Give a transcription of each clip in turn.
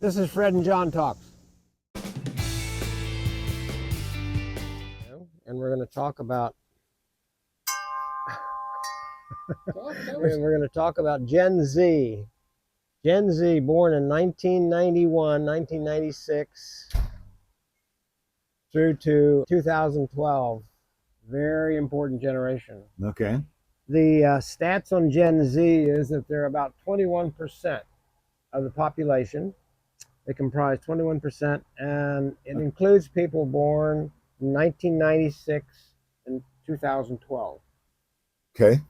This is Fred and John Talks. And we're going to talk about Gen Z. Gen Z, born in 1991, 1996 through to 2012. Very important generation. Okay. The stats on Gen Z is that they're about 21% of the population. They comprise 21%, and it includes people born in 1996 and 2012. Okay.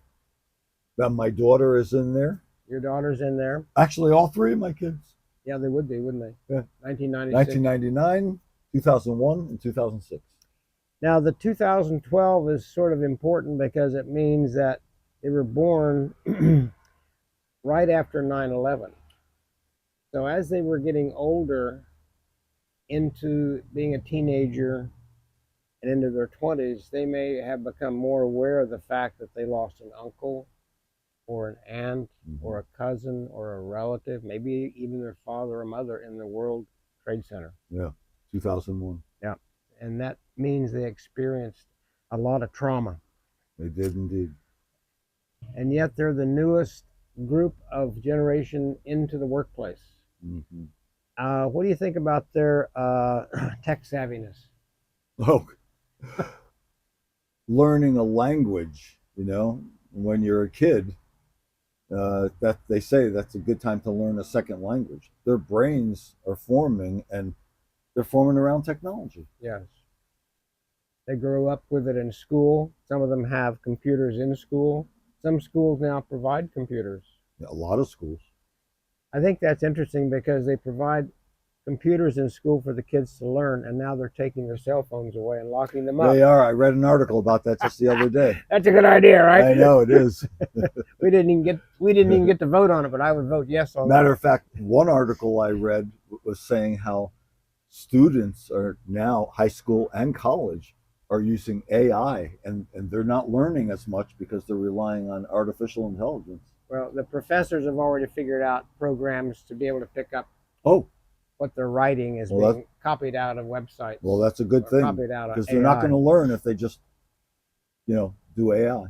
Now my daughter is in there. Your daughter's in there. Actually, all three of my kids. Yeah, they would be, wouldn't they? Yeah. 1996. 1999, 2001, and 2006. Now, the 2012 is sort of important because it means that they were born right after 9/11. So as they were getting older into being a teenager and into their 20s, they may have become more aware of the fact that they lost an uncle or an aunt or a cousin or a relative, maybe even their father or mother in the World Trade Center. Yeah, 2001. Yeah, and that means they experienced a lot of trauma. They did indeed. And yet they're the newest group of generation into the workplace. Mm-hmm. What do you think about their tech savviness? Oh, learning a language, when you're a kid, that they say that's a good time to learn a second language. Their brains are forming, and they're forming around technology. Yes. They grow up with it in school. Some of them have computers in school. Some schools now provide computers. Yeah, a lot of schools. I think that's interesting because they provide computers in school for the kids to learn, and now they're taking their cell phones away and locking them up. They are. I read an article about that just the other day. That's a good idea, right? I know it is. We didn't even get to vote on it, but I would vote yes on Matter of fact, one article I read was saying how students are now, high school and college, are using AI, and they're not learning as much because they're relying on artificial intelligence. Well, the professors have already figured out programs to be able to pick up what they're writing is being copied out of websites. Well, that's a good thing, because they're not going to learn if they just, do AI.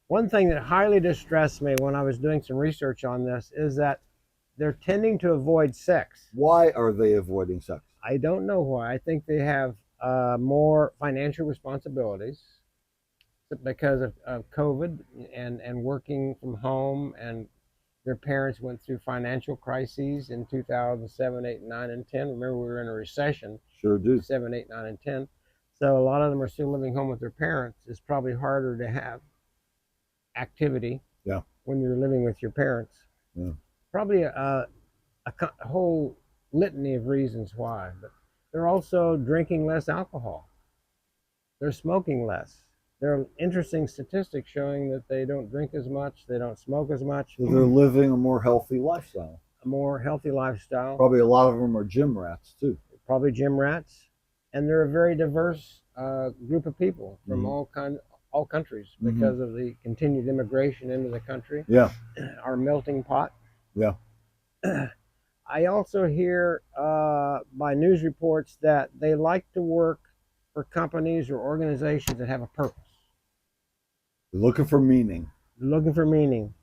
One thing that highly distressed me when I was doing some research on this is that they're tending to avoid sex. Why are they avoiding sex? I don't know why. I think they have more financial responsibilities because of COVID and working from home, and their parents went through financial crises in 2007, 8, 9, and 10. Remember, we were in a recession. Sure do. 7, 8, 9, and 10. So a lot of them are still living home with their parents. It's probably harder to have activity when you're living with your parents. Yeah. Probably a whole litany of reasons why. But they're also drinking less alcohol. They're smoking less. There are interesting statistics showing that they don't drink as much, they don't smoke as much. So they're living a more healthy lifestyle. A more healthy lifestyle. Probably a lot of them are gym rats too. Probably gym rats. And they're a very diverse group of people from all countries because of the continued immigration into the country. Yeah. Our melting pot. Yeah. I also hear by news reports that they like to work for companies or organizations that have a purpose. They're looking for meaning. They're looking for meaning,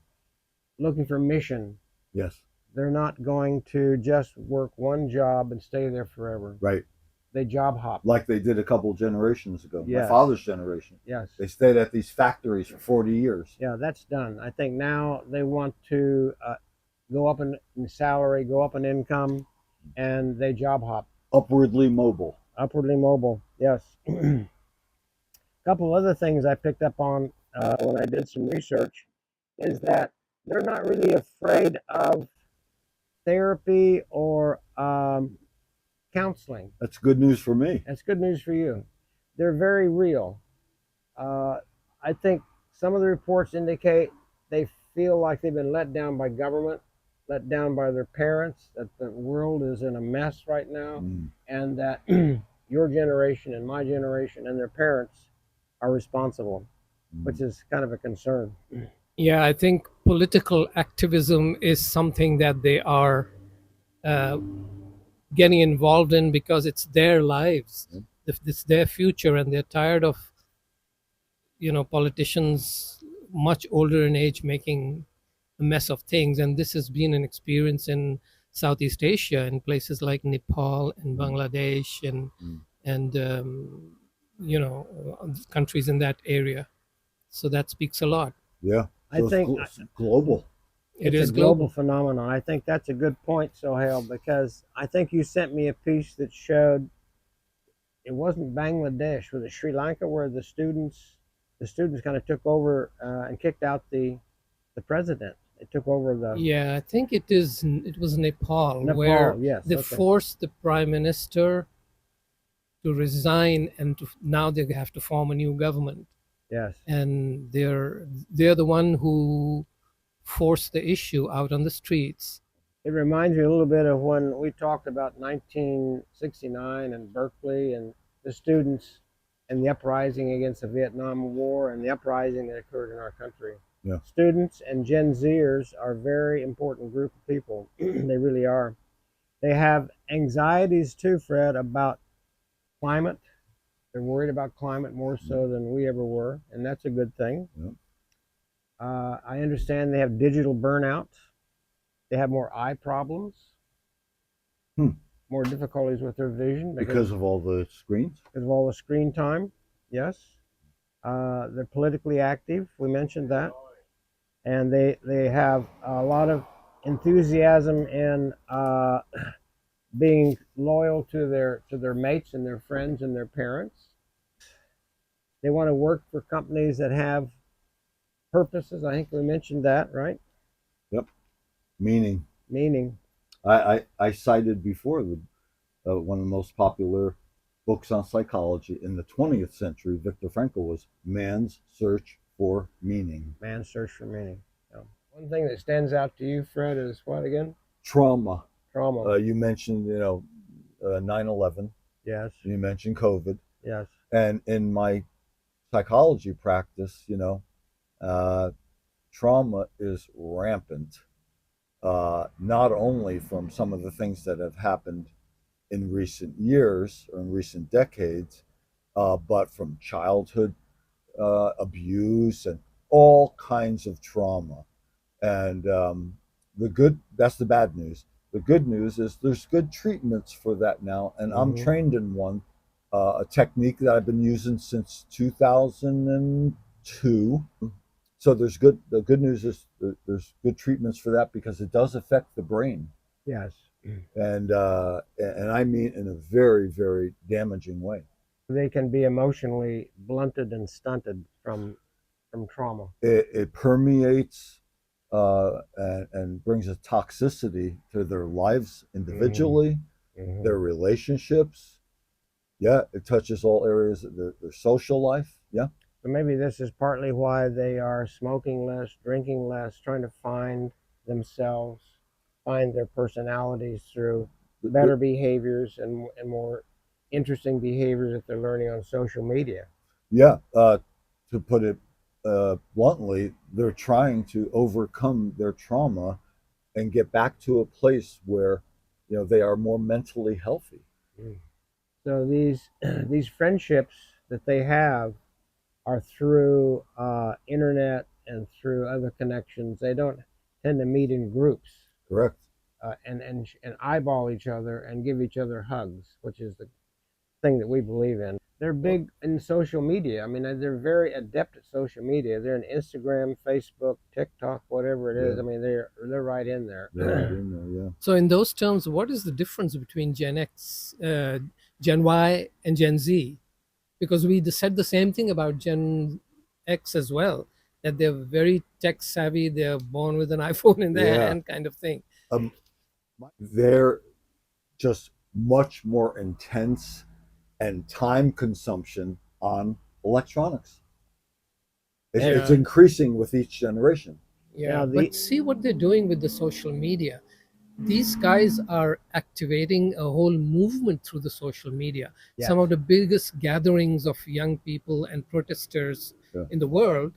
looking for mission. Yes. They're not going to just work one job and stay there forever. Right. They job hop. Like they did a couple of generations ago. Yes. My father's generation. Yes. They stayed at these factories for 40 years. Yeah, that's done. I think now they want to go up in salary, go up in income, and they job hop. Upwardly mobile. Upwardly mobile, yes. A couple other things I picked up on when I did some research is that they're not really afraid of therapy or counseling. That's good news for me. That's good news for you. They're very real. I think some of the reports indicate they feel like they've been let down by government, let down by their parents, that the world is in a mess right now, and that your generation and my generation and their parents are responsible, which is kind of a concern. Yeah, I think political activism is something that they are getting involved in because it's their lives, Yeah. it's their future, and they're tired of politicians much older in age making a mess of things. And this has been an experience in Southeast Asia, in places like Nepal and Mm. Bangladesh and Mm. and countries in that area. So that speaks a lot. Yeah. I So think it's global. It it's a is global global. phenomenon. I think that's a good point, Sohail, because I think you sent me a piece that showed it wasn't Bangladesh, was it Sri Lanka, where the students kind of took over and kicked out the president. They took over the Yeah, I think it was Nepal, where Nepal. Yes, they okay, forced the prime minister to resign, and now they have to form a new government. yes. And they're the one who forced the issue out on the streets. It reminds me a little bit of when we talked about 1969 and Berkeley and the students and the uprising against the Vietnam War and the uprising that occurred in our country. Yeah. Students and Gen Zers are a very important group of people. They really are. They have anxieties too, Fred, about climate. They're worried about climate more so than we ever were, and that's a good thing. Yeah. I understand they have digital burnout. They have more eye problems, more difficulties with their vision Because of all the screens? because of all the screen time. Yes. They're politically active. We mentioned that. And they have a lot of enthusiasm in being loyal to their mates and their friends and their parents. They want to work for companies that have purposes. I think we mentioned that, right? Yep. Meaning. Meaning. I cited before one of the most popular books on psychology in the 20th century, Viktor Frankl, was Man's Search for Meaning. Man's Search for Meaning. Yeah. One thing that stands out to you, Fred, is what again? Trauma. Trauma. You mentioned, 9/11. Yes. You mentioned COVID. Yes. And in my psychology practice, trauma is rampant, not only from some of the things that have happened in recent years or in recent decades, but from childhood abuse and all kinds of trauma. And that's the bad news. The good news is there's good treatments for that now, and I'm trained in one, a technique that I've been using since 2002. So the good news is there's good treatments for that because it does affect the brain. Yes. And I mean in a very, very damaging way. They can be emotionally blunted and stunted from trauma. It permeates and brings a toxicity to their lives individually, their relationships. Yeah, it touches all areas of their social life. Yeah. So maybe this is partly why they are smoking less, drinking less, trying to find themselves, find their personalities through better behaviors and more interesting behaviors that they're learning on social media. Yeah. To put it bluntly, they're trying to overcome their trauma and get back to a place where they are more mentally healthy. So these friendships that they have are through internet and through other connections. They don't tend to meet in groups. Correct. And eyeball each other and give each other hugs, which is the thing that we believe in. They're big in social media. I mean, they're very adept at social media. They're in Instagram, Facebook, TikTok, whatever it is. Yeah. I mean, they're right in there. They're right in there, yeah. So in those terms, what is the difference between Gen X, Gen Y, and Gen Z? Because we said the same thing about Gen X as well, that they're very tech savvy. They're born with an iPhone in their hand, kind of thing. They're just much more intense and time consumption on electronics. It's increasing with each generation. Yeah, but see what they're doing with the social media. These guys are activating a whole movement through the social media. Yes. Some of the biggest gatherings of young people and protesters in the world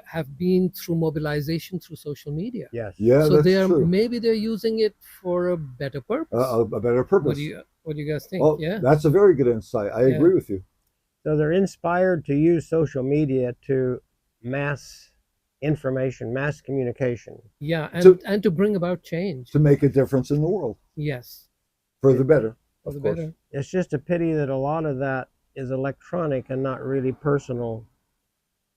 have been through mobilization through social media. Yes. Yeah, So that's they're true. maybe they're using it for a better purpose. A better purpose. What do you guys think? Well, Yeah. that's a very good insight. I Yeah. agree with you. So they're inspired to use social media to mass information, mass communication. Yeah, To- and to bring about change. To make a difference in the world Yes, for the better. for Of the course. better. It's just a pity that a lot of that is electronic and not really personal,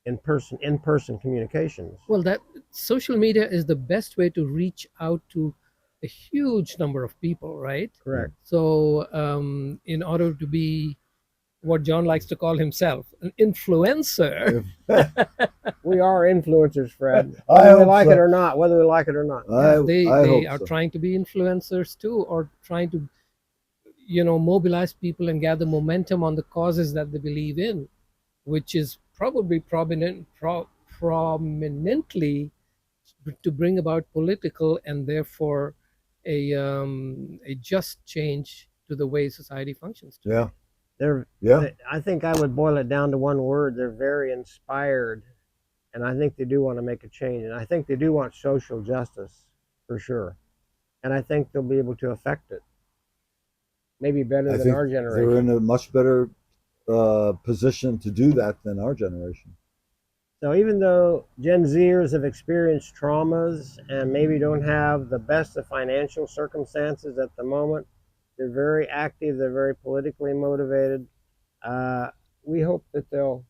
in-person communications. Well, that social media is the best way to reach out to a huge number of people, right? Correct. So, in order to be what John likes to call himself, an influencer, We are influencers, Fred. I Whether we hope like so. it or not. Whether we like it or not. they I hope are so. trying to be influencers too, or trying to, mobilize people and gather momentum on the causes that they believe in, which is probably prominently to bring about political and therefore a just change to the way society functions today. Yeah. They're I think I would boil it down to one word. They're very inspired, and I think they do want to make a change, and I think they do want social justice for sure, and I think they'll be able to affect it, maybe better I than think our they're generation. in a much better position to do that than our generation. So even though Gen Zers have experienced traumas and maybe don't have the best of financial circumstances at the moment, they're very active, they're very politically motivated. We hope that they'll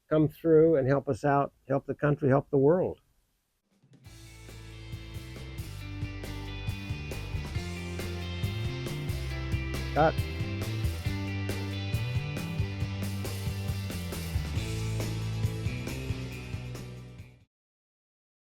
come through and help us out, help the country, help the world. Scott?